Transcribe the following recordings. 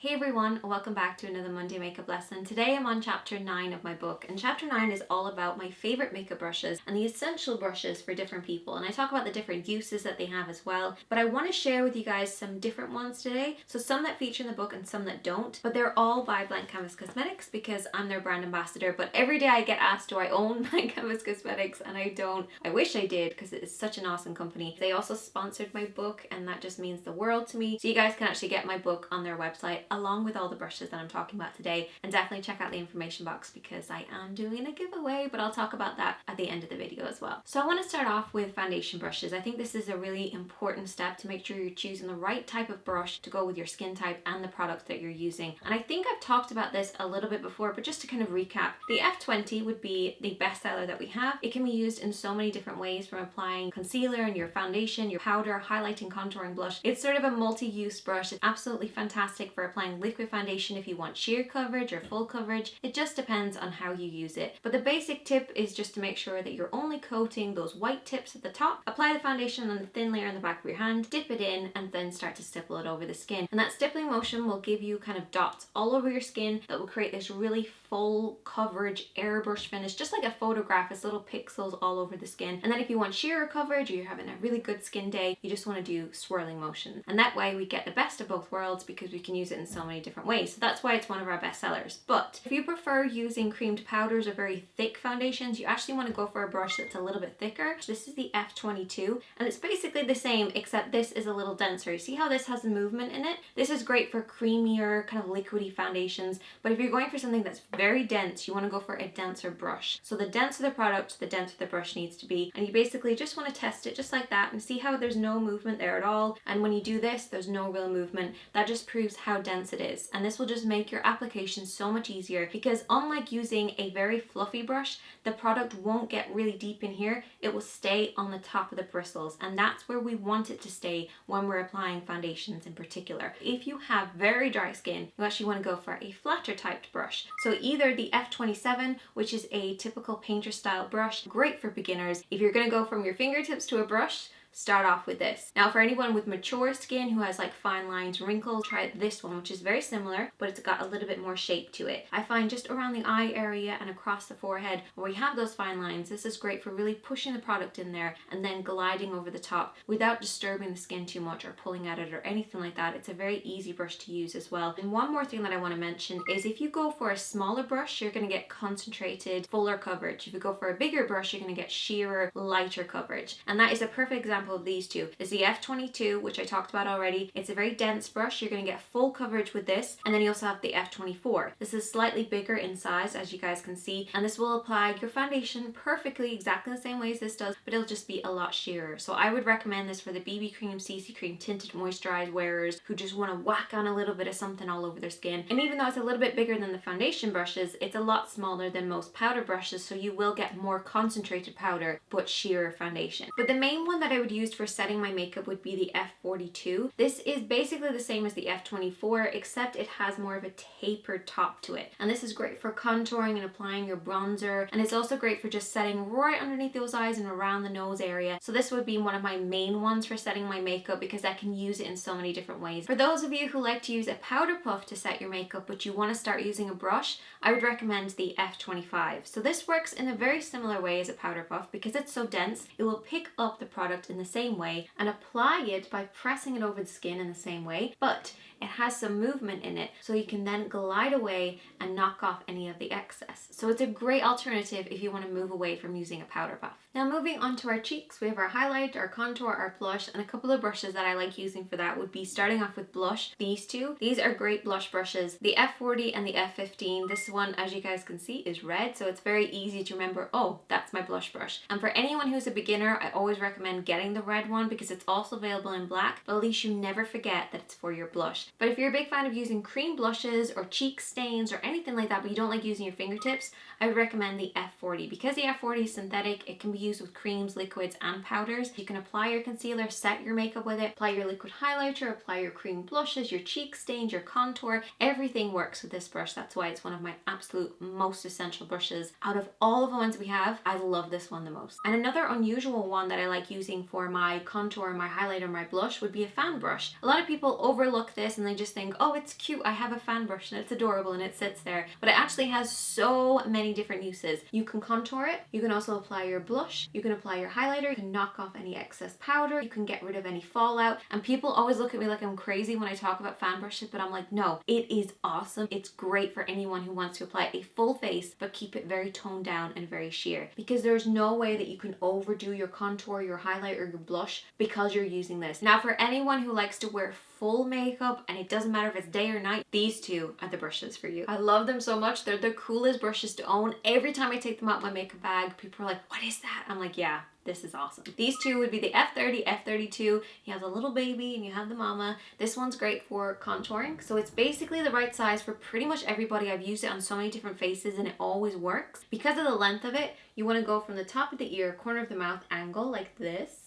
Hey everyone, welcome back to another Monday makeup lesson. Today I'm on chapter 9 of my book, and chapter 9 is all about my favorite makeup brushes and the essential brushes for different people. And I talk about the different uses that they have as well, but I want to share with you guys some different ones today. So some that feature in the book and some that don't, but they're all by Blank Canvas Cosmetics because I'm their brand ambassador. But every day I get asked, do I own Blank Canvas Cosmetics? And I don't. I wish I did because it is such an awesome company. They also sponsored my book and that just means the world to me. So you guys can actually get my book on their website along with all the brushes that I'm talking about today, and definitely check out the information box because I am doing a giveaway, but I'll talk about that at the end of the video as well. So I want to start off with foundation brushes. I think this is a really important step to make sure you're choosing the right type of brush to go with your skin type and the product that you're using. And I think I've talked about this a little bit before, but just to kind of recap, the F20 would be the best seller that we have. It can be used in so many different ways, from applying concealer in your foundation, your powder, highlighting, contouring, blush. It's sort of a multi-use brush. It's absolutely fantastic for applying liquid foundation if you want sheer coverage or full coverage. It just depends on how you use it. But the basic tip is just to make sure that you're only coating those white tips at the top. Apply the foundation on the thin layer on the back of your hand, dip it in, and then start to stipple it over the skin. And that stippling motion will give you kind of dots all over your skin that will create this really full coverage airbrush finish, just like a photograph. It's little pixels all over the skin. And then if you want sheer coverage or you're having a really good skin day, you just want to do swirling motion. And that way we get the best of both worlds because we can use it in so many different ways. So that's why it's one of our best sellers. But if you prefer using creamed powders or very thick foundations, you actually want to go for a brush that's a little bit thicker. This is the F22 and it's basically the same except this is a little denser. You see how this has movement in it? This is great for creamier kind of liquidy foundations, but if you're going for something that's very dense, you want to go for a denser brush. So the denser the product, the denser the brush needs to be, and you basically just want to test it just like that and see how there's no movement there at all. And when you do this, there's no real movement. That just proves how dense it is, and this will just make your application so much easier because unlike using a very fluffy brush, the product won't get really deep in here. It will stay on the top of the bristles, and that's where we want it to stay when we're applying foundations in particular. If you have very dry skin, you actually want to go for a flatter typed brush. So either the F27, which is a typical painter style brush, great for beginners. If you're going to go from your fingertips to a brush, start off with this. Now for anyone with mature skin who has like fine lines, wrinkles, try this one, which is very similar, but it's got a little bit more shape to it. I find just around the eye area and across the forehead where we have those fine lines, this is great for really pushing the product in there and then gliding over the top without disturbing the skin too much or pulling at it or anything like that. It's a very easy brush to use as well. And one more thing that I want to mention is if you go for a smaller brush, you're going to get concentrated, fuller coverage. If you go for a bigger brush, you're going to get sheerer, lighter coverage. And that is a perfect example of these two. Is the F22, which I talked about already. It's a very dense brush. You're going to get full coverage with this. And then you also have the F24. This is slightly bigger in size, as you guys can see, and this will apply your foundation perfectly, exactly the same way as this does, but it'll just be a lot sheerer. So I would recommend this for the BB cream, CC cream, tinted moisturized wearers who just want to whack on a little bit of something all over their skin. And even though it's a little bit bigger than the foundation brushes, it's a lot smaller than most powder brushes, so you will get more concentrated powder, but sheerer foundation. But the main one that I would use for setting my makeup would be the F42. This is basically the same as the F24, except it has more of a tapered top to it. And this is great for contouring and applying your bronzer. And it's also great for just setting right underneath those eyes and around the nose area. So this would be one of my main ones for setting my makeup because I can use it in so many different ways. For those of you who like to use a powder puff to set your makeup, but you want to start using a brush, I would recommend the F25. So this works in a very similar way as a powder puff because it's so dense, it will pick up the product in the same way and apply it by pressing it over the skin in the same way, but it has some movement in it so you can then glide away and knock off any of the excess. So it's a great alternative if you want to move away from using a powder puff. Now moving on to our cheeks, we have our highlight, our contour, our blush, and a couple of brushes that I like using for that would be starting off with blush. These two, these are great blush brushes, the F40 and the F15. This one, as you guys can see, is red, so it's very easy to remember, oh, that's my blush brush. And for anyone who's a beginner, I always recommend getting the red one because it's also available in black, but at least you never forget that it's for your blush. But if you're a big fan of using cream blushes or cheek stains or anything like that, but you don't like using your fingertips, I would recommend the F40. Because the F40 is synthetic, it can be used with creams, liquids, and powders. You can apply your concealer, set your makeup with it, apply your liquid highlighter, apply your cream blushes, your cheek stains, your contour. Everything works with this brush. That's why it's one of my absolute most essential brushes. Out of all of the ones we have, I love this one the most. And another unusual one that I like using for my contour, my highlighter, my blush would be a fan brush. A lot of people overlook this and they just think, oh, it's cute, I have a fan brush and it's adorable and it sits there. But it actually has so many different uses. You can contour it, you can also apply your blush, you can apply your highlighter, you can knock off any excess powder, you can get rid of any fallout. And people always look at me like I'm crazy when I talk about fan brushes, but I'm like, no, it is awesome. It's great for anyone who wants to apply a full face but keep it very toned down and very sheer, because there's no way that you can overdo your contour, your highlight, or your blush because you're using this. Now, for anyone who likes to wear full makeup and it doesn't matter if it's day or night, these two are the brushes for you. I love them so much. They're the coolest brushes to own. Every time I take them out of my makeup bag, people are like, what is that? I'm like, yeah, this is awesome. These two would be the F30, F32. You have the little baby and you have the mama. This one's great for contouring. So it's basically the right size for pretty much everybody. I've used it on so many different faces and it always works. Because of the length of it, you want to go from the top of the ear, corner of the mouth angle like this.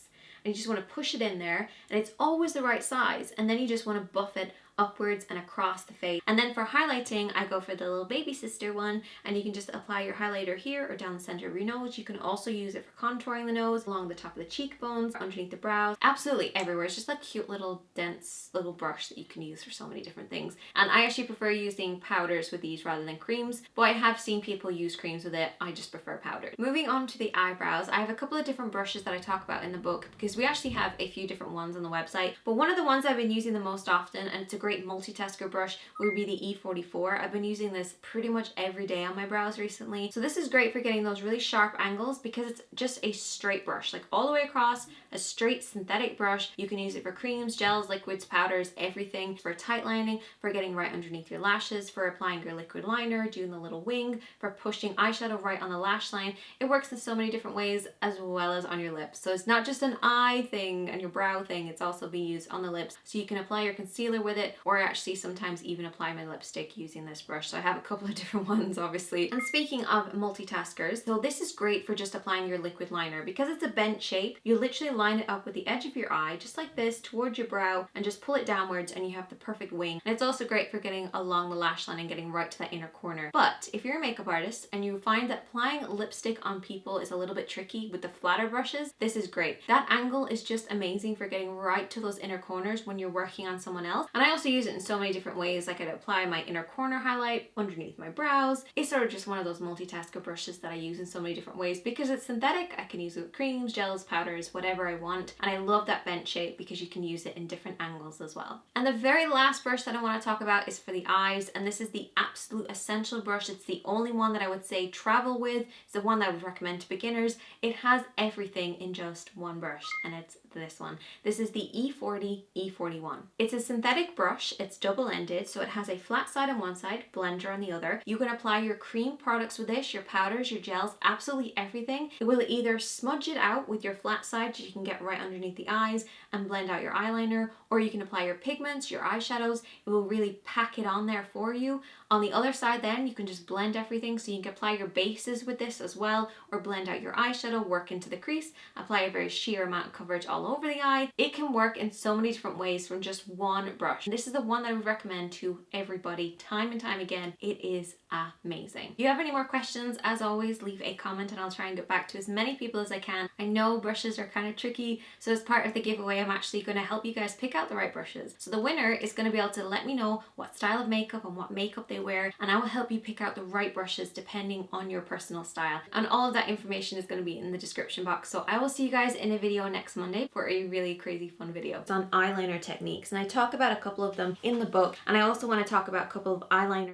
And you just want to push it in there, and it's always the right size. And then you just want to buff it upwards and across the face. And then for highlighting, I go for the little baby sister one, and you can just apply your highlighter here or down the center of your nose. You can also use it for contouring the nose, along the top of the cheekbones, underneath the brows, absolutely everywhere. It's just like cute little dense little brush that you can use for so many different things. And I actually prefer using powders with these rather than creams, but I have seen people use creams with it. I just prefer powder. Moving on to the eyebrows, I have a couple of different brushes that I talk about in the book because we actually have a few different ones on the website, but one of the ones I've been using the most often, and it's a great multitasker brush, would be the E44. I've been using this pretty much every day on my brows recently. So this is great for getting those really sharp angles because it's just a straight brush, like all the way across, a straight synthetic brush. You can use it for creams, gels, liquids, powders, everything. For tight lining, for getting right underneath your lashes, for applying your liquid liner, doing the little wing, for pushing eyeshadow right on the lash line. It works in so many different ways, as well as on your lips. So it's not just an eye thing and your brow thing, it's also being used on the lips. So you can apply your concealer with it, or actually sometimes even apply my lipstick using this brush. So I have a couple of different ones, obviously. And speaking of multitaskers, so this is great for just applying your liquid liner. Because it's a bent shape, you literally line it up with the edge of your eye, just like this, towards your brow, and just pull it downwards and you have the perfect wing. And it's also great for getting along the lash line and getting right to that inner corner. But if you're a makeup artist and you find that applying lipstick on people is a little bit tricky with the flatter brushes, this is great. That angle is just amazing for getting right to those inner corners when you're working on someone else. And I also use it in so many different ways. I could apply my inner corner highlight underneath my brows. It's sort of just one of those multitasker brushes that I use in so many different ways. Because it's synthetic, I can use it with creams, gels, powders, whatever I want. And I love that bent shape because you can use it in different angles as well. And the very last brush that I want to talk about is for the eyes. And this is the absolute essential brush. It's the only one that I would say travel with. It's the one that I would recommend to beginners. It has everything in just one brush, and it's this one. This is the E40 E41. It's a synthetic brush. It's double-ended, so it has a flat side on one side, blender on the other. You can apply your cream products with this, your powders, your gels, absolutely everything. It will either smudge it out with your flat side so you can get right underneath the eyes and blend out your eyeliner, or you can apply your pigments, your eyeshadows. It will really pack it on there for you. On the other side then, you can just blend everything, so you can apply your bases with this as well, or blend out your eyeshadow, work into the crease, apply a very sheer amount of coverage all over the eye. It can work in so many different ways from just one brush. This is the one that I would recommend to everybody time and time again. It is amazing. If you have any more questions, as always, leave a comment and I'll try and get back to as many people as I can. I know brushes are kind of tricky, so as part of the giveaway, I'm actually going to help you guys pick out the right brushes. So the winner is going to be able to let me know what style of makeup and what makeup they wear, and I will help you pick out the right brushes depending on your personal style. And all of that information is going to be in the description box. So I will see you guys in a video next Monday for a really crazy fun video. It's on eyeliner techniques, and I talk about a couple of them in the book, and I also want to talk about a couple of eyeliner